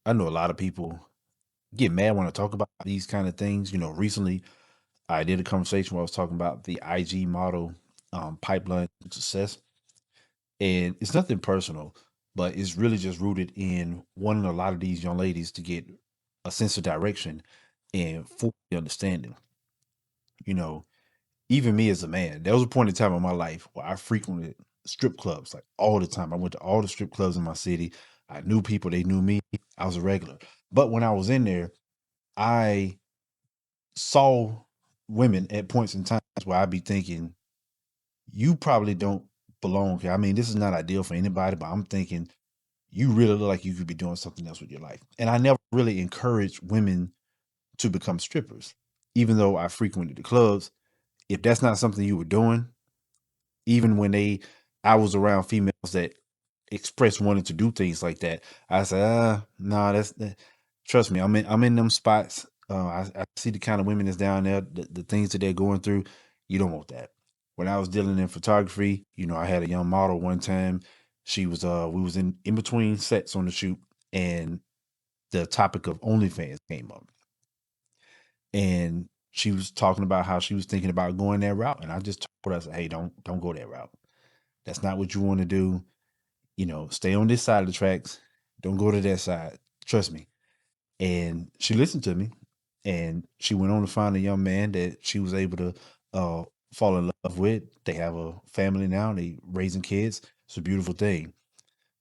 I know a lot of people get mad when I talk about these kind of things. Recently I did a conversation where I was talking about the IG model pipeline to success, and it's nothing personal, but it's really just rooted in wanting a lot of these young ladies to get a sense of direction and full understanding. You know, Even me as a man, there was a point in time in my life where I frequented strip clubs like all the time. I went to all the strip clubs in my city. I knew people, they knew me. I was a regular. But when I was in there, I saw women at points in times where I'd be thinking, you probably don't belong here. I mean, this is not ideal for anybody, but I'm thinking you really look like you could be doing something else with your life. And I never really encouraged women to become strippers, even though I frequented the clubs. If that's not something you were doing, even when I was around females that expressed wanting to do things like that, I said, no, trust me, I'm in them spots. I see the kind of women that's down there, the things that they're going through. You don't want that. When I was dealing in photography, I had a young model one time. She was we was in between sets on the shoot, and the topic of OnlyFans came up. And she was talking about how she was thinking about going that route. And I just told her, I said, hey, don't go that route. That's not what you want to do. Stay on this side of the tracks. Don't go to that side. Trust me. And she listened to me, and she went on to find a young man that she was able to uh, fall in love with. They have a family now. They raising kids. It's a beautiful thing.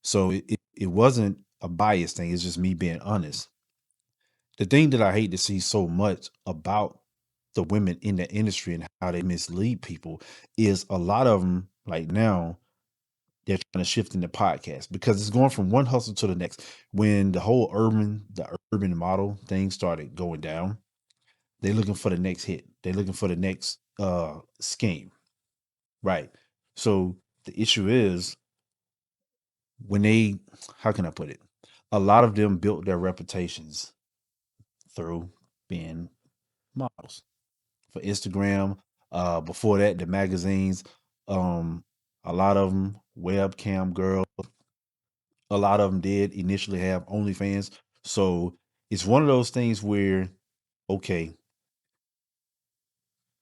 So it wasn't a bias thing. It's just me being honest. The thing that I hate to see so much about the women in the industry and how they mislead people is a lot of them, like now, they're trying to shift into podcast because it's going from one hustle to the next. When the urban model thing started going down, they're looking for the next hit. They're looking for the next scheme. Right. So the issue is when they, how can I put it? A lot of them built their reputations through being models for Instagram. Before that, the magazines. Um, a lot of them webcam girls. A lot of them did initially have OnlyFans. So it's one of those things where, okay,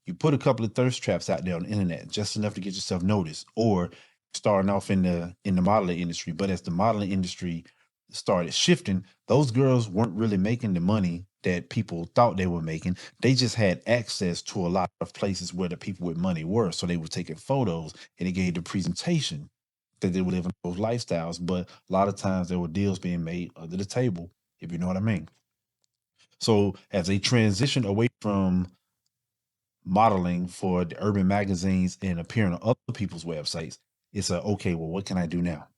you put a couple of thirst traps out there on the internet, just enough to get yourself noticed, or starting off in the modeling industry. But as the modeling industry started shifting, those girls weren't really making the money that people thought they were making. They just had access to a lot of places where the people with money were. So they were taking photos, and it gave the presentation that they were living those lifestyles. But a lot of times there were deals being made under the table, if you know what I mean. So as they transitioned away from modeling for the urban magazines and appearing on other people's websites, it's okay, well, what can I do now?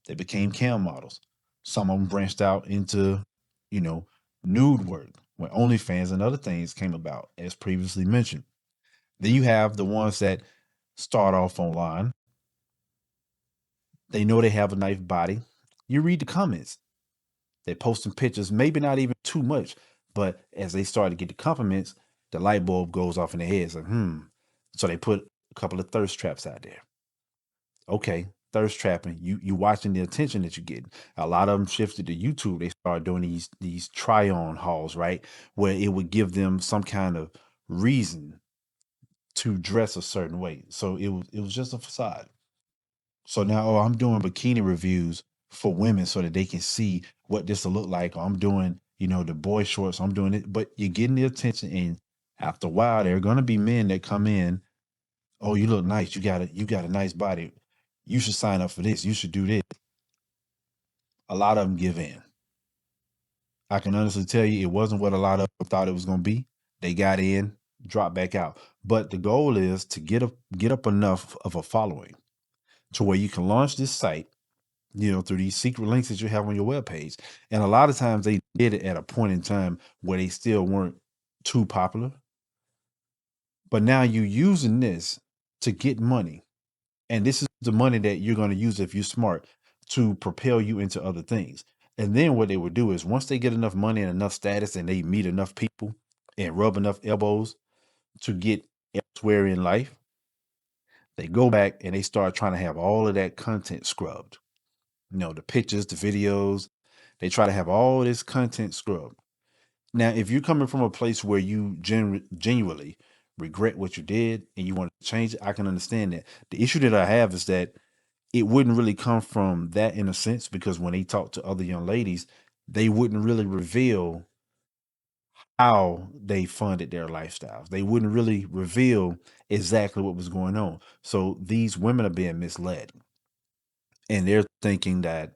They became cam models. Some of them branched out into, you know, nude work when OnlyFans and other things came about, as previously mentioned. Then you have the ones that start off online. They know they have a nice body. You read the comments. They're posting pictures, maybe not even too much, but as they start to get the compliments, the light bulb goes off in their heads. Like, So they put a couple of thirst traps out there. Okay, thirst trapping. You watching the attention that you get. A lot of them shifted to YouTube. They started doing these try on hauls, right, where it would give them some kind of reason to dress a certain way. So it was just a facade. So now, I'm doing bikini reviews for women so that they can see what this will look like. Or I'm doing, the boy shorts. I'm doing it, but you're getting the attention, and after a while, there are gonna be men that come in. Oh, you look nice. You got a nice body. You should sign up for this. You should do this. A lot of them give in. I can honestly tell you, it wasn't what a lot of them thought it was gonna be. They got in, dropped back out. But the goal is to get up enough of a following to where you can launch this site, through these secret links that you have on your webpage. And a lot of times they did it at a point in time where they still weren't too popular. But now you're using this to get money. And this is the money that you're going to use if you're smart to propel you into other things. And then what they would do is once they get enough money and enough status and they meet enough people and rub enough elbows to get elsewhere in life, they go back and they start trying to have all of that content scrubbed. The pictures, the videos, They try to have all this content scrubbed. Now, if you're coming from a place where you genuinely regret what you did and you want to change it, I can understand that. The issue that I have is that it wouldn't really come from that in a sense, because when they talk to other young ladies, they wouldn't really reveal how they funded their lifestyles. They wouldn't really reveal exactly what was going on. So these women are being misled, and they're thinking that,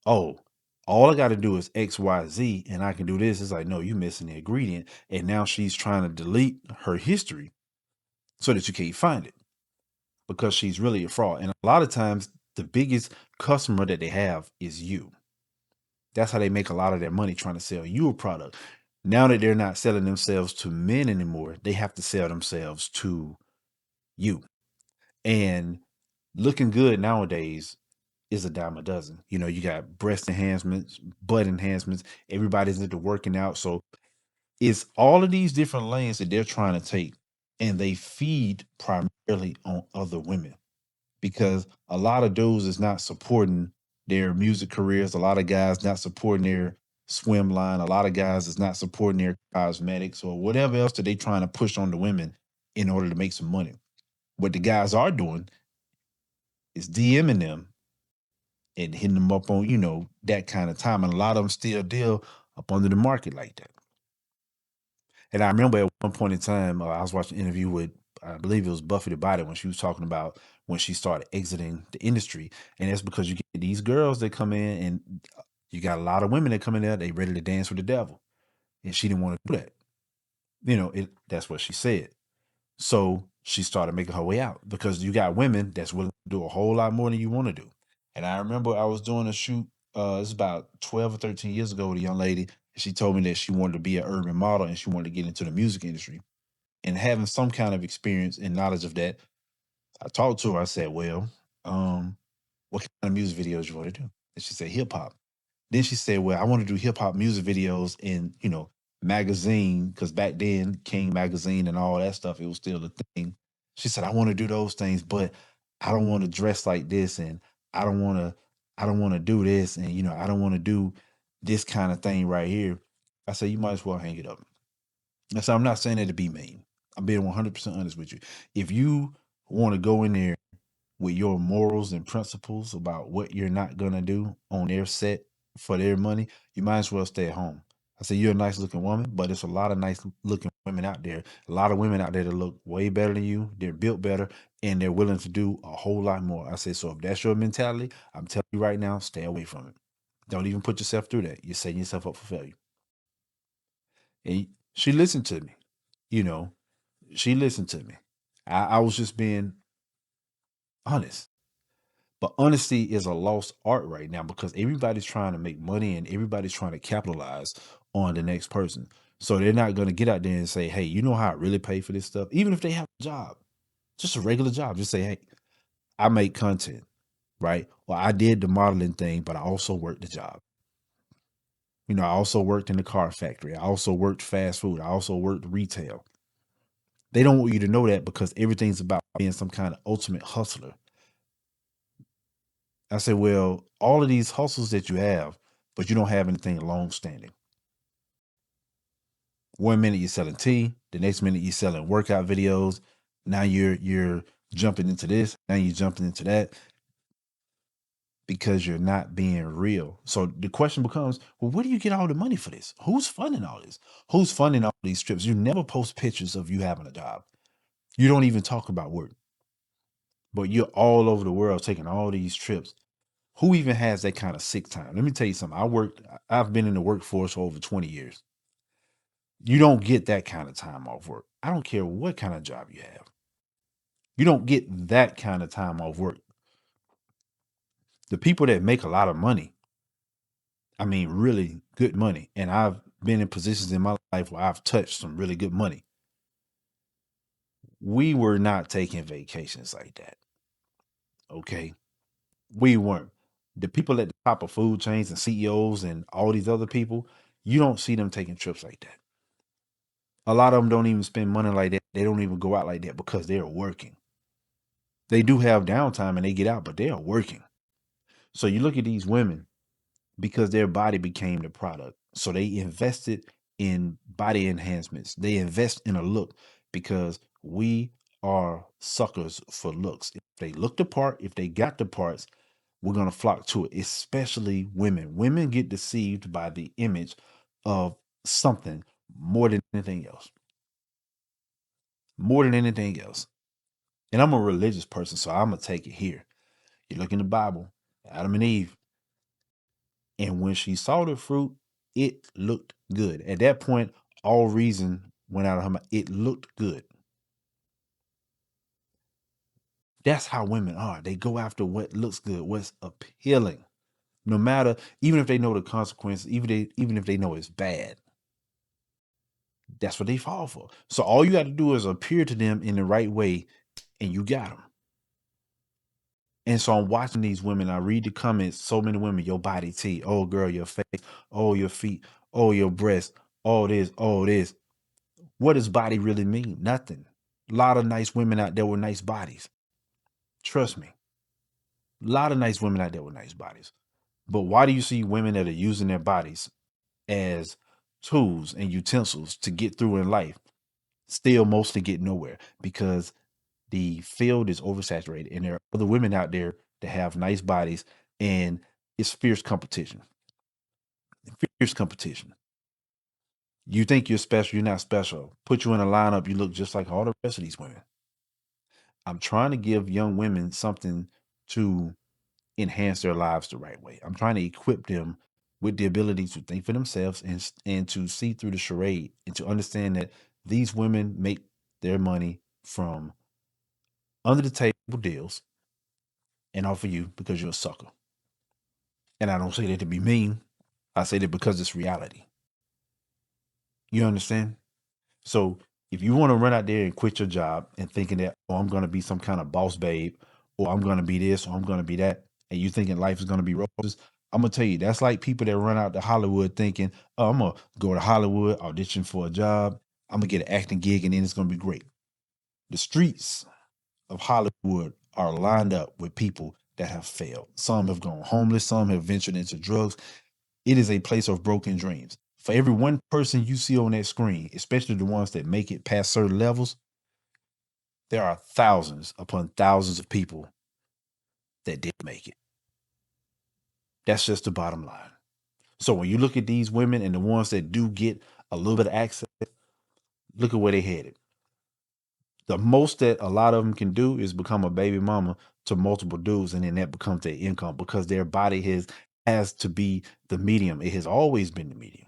oh, all I got to do is X, Y, Z, and I can do this. It's like, no, you're missing the ingredient. And now she's trying to delete her history so that you can't find it, because she's really a fraud. And a lot of times, the biggest customer that they have is you. That's how they make a lot of their money, trying to sell you a product. Now that they're not selling themselves to men anymore, they have to sell themselves to you. And looking good nowadays is a dime a dozen. You know, you got breast enhancements, butt enhancements, everybody's into working out. So it's all of these different lanes that they're trying to take, and they feed primarily on other women, because a lot of dudes is not supporting their music careers. A lot of guys not supporting their swim line. A lot of guys is not supporting their cosmetics or whatever else that they trying to push on the women in order to make some money. What the guys are doing is DMing them and hitting them up on, that kind of time. And a lot of them still deal up under the market like that. And I remember at one point in time, I was watching an interview with, I believe it was Buffy the Body, when she was talking about when she started exiting the industry. And that's because you get these girls that come in, and you got a lot of women that come in there, they ready to dance with the devil. And she didn't want to do that. That's what she said. So she started making her way out, because you got women that's willing to do a whole lot more than you want to do. And I remember I was doing a shoot, it's about 12 or 13 years ago, with a young lady. And she told me that she wanted to be an urban model and she wanted to get into the music industry. And having some kind of experience and knowledge of that, I talked to her. I said, well, what kind of music videos you want to do? And she said, hip hop. Then she said, well, I want to do hip hop music videos in, magazine, because back then, King Magazine and all that stuff, it was still a thing. She said, I want to do those things, but I don't want to dress like this, and I don't want to, I don't want to do this, and I don't want to do this kind of thing right here. I said, you might as well hang it up. I said, I'm not saying that to be mean. I'm being 100% honest with you. If you want to go in there with your morals and principles about what you're not gonna do on their set for their money, you might as well stay at home. I said, you're a nice looking woman, but it's a lot of nice looking women out there. A lot of women out there that look way better than you. They're built better, and they're willing to do a whole lot more. I said, so if that's your mentality, I'm telling you right now, stay away from it. Don't even put yourself through that. You're setting yourself up for failure. And she listened to me, you know, she listened to me. I was just being honest. But honesty is a lost art right now, because everybody's trying to make money and everybody's trying to capitalize on the next person. So they're not going to get out there and say, hey, you know how I really pay for this stuff? Even if they have a job, just a regular job, just say, hey, I make content, right? Well, I did the modeling thing, but I also worked the job. I also worked in the car factory. I also worked fast food. I also worked retail. They don't want you to know that, because everything's about being some kind of ultimate hustler. I said, well, all of these hustles that you have, but you don't have anything long standing. One minute you're selling tea, the next minute you're selling workout videos. Now you're jumping into this, now you're jumping into that, because you're not being real. So the question becomes, well, where do you get all the money for this? Who's funding all this? Who's funding all these trips? You never post pictures of you having a job. You don't even talk about work, but you're all over the world taking all these trips. Who even has that kind of sick time? Let me tell you something. I've been in the workforce for over 20 years. You don't get that kind of time off work. I don't care what kind of job you have. You don't get that kind of time off work. The people that make a lot of money, I mean, really good money, and I've been in positions in my life where I've touched some really good money. We were not taking vacations like that. Okay. We weren't. The people at the top of food chains and CEOs and all these other people, you don't see them taking trips like that. A lot of them don't even spend money like that. They don't even go out like that, because they're working. They do have downtime and they get out, but they are working. So you look at these women, because their body became the product. So they invested in body enhancements. They invest in a look because we are suckers for looks. If they look the part, if they got the parts, we're going to flock to it, especially women. Women get deceived by the image of something more than anything else. More than anything else. And I'm a religious person, so I'm going to take it here. You look in the Bible, Adam and Eve, and when she saw the fruit, it looked good. At that point, all reason went out of her mind. It looked good. That's how women are. They go after what looks good, what's appealing. No matter, even if they know the consequences, even if they know it's bad, that's what they fall for. So all you got to do is appear to them in the right way, and you got them. And so I'm watching these women. I read the comments. So many women, your body T. Oh, girl, your face. Oh, your feet. Oh, your breast. Oh, this. Oh, this. What does body really mean? Nothing. A lot of nice women out there with nice bodies. Trust me. A lot of nice women out there with nice bodies. But why do you see women that are using their bodies as tools and utensils to get through in life still mostly get nowhere? Because the field is oversaturated and there are other women out there that have nice bodies, and it's fierce competition. Fierce competition. You think you're special, you're not special. Put you in a lineup, you look just like all the rest of these women. I'm trying to give young women something to enhance their lives the right way. I'm trying to equip them with the ability to think for themselves and to see through the charade and to understand that these women make their money from under the table deals and offer you because you're a sucker. And I don't say that to be mean. I say that because it's reality. You understand? So if you want to run out there and quit your job and thinking that, oh, I'm going to be some kind of boss babe, or I'm going to be this, or I'm going to be that, and you thinking life is going to be roses, I'm going to tell you, that's like people that run out to Hollywood thinking, oh, I'm going to go to Hollywood, audition for a job. I'm going to get an acting gig, and then it's going to be great. The streets of Hollywood are lined up with people that have failed. Some have gone homeless. Some have ventured into drugs. It is a place of broken dreams. For every one person you see on that screen, especially the ones that make it past certain levels, there are thousands upon thousands of people that didn't make it. That's just the bottom line. So when you look at these women and the ones that do get a little bit of access, look at where they headed. The most that a lot of them can do is become a baby mama to multiple dudes, and then that becomes their income because their body has to be the medium. It has always been the medium.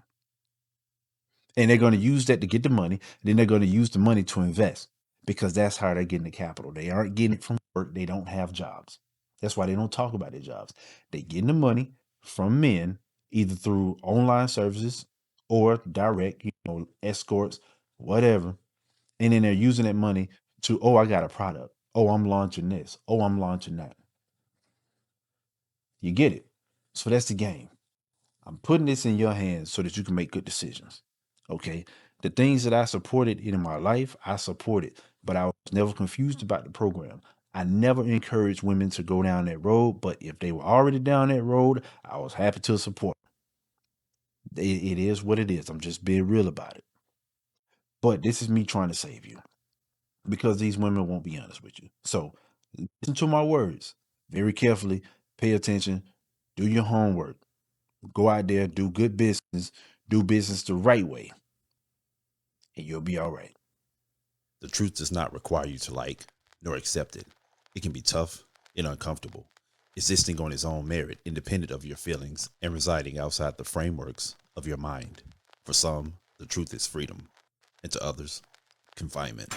And they're going to use that to get the money. Then they're going to use the money to invest because that's how they're getting the capital. They aren't getting it from work. They don't have jobs. That's why they don't talk about their jobs. They're getting the money from men, either through online services or direct, escorts, whatever. And then they're using that money to, oh, I got a product. Oh, I'm launching this. Oh, I'm launching that. You get it? So that's the game. I'm putting this in your hands so that you can make good decisions. Okay. The things that I supported in my life, I supported, but I was never confused about the program. I never encouraged women to go down that road, but if they were already down that road, I was happy to support. It is what it is. I'm just being real about it. But this is me trying to save you because these women won't be honest with you. So listen to my words very carefully, pay attention, do your homework, go out there, do good business, do business the right way, and you'll be all right. The truth does not require you to like nor accept it. It can be tough and uncomfortable, existing on its own merit, independent of your feelings and residing outside the frameworks of your mind. For some, the truth is freedom, and to others, confinement.